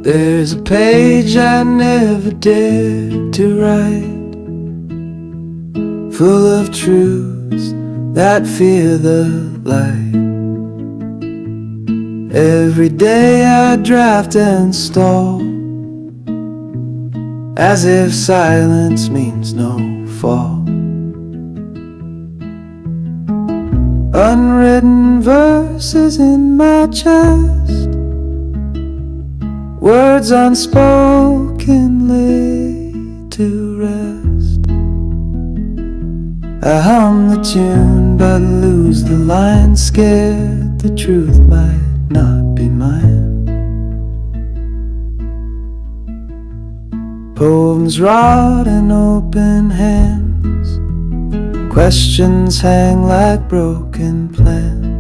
There's a page I never dared to write, full of truths that fear the light. Every day I draft and stall, as if silence means no fall. Unwritten verses in my chest, words unspoken laid to rest. I hum the tune but lose the line, scared the truth might not be mine. Poems rot in open hands, questions hang like broken plans.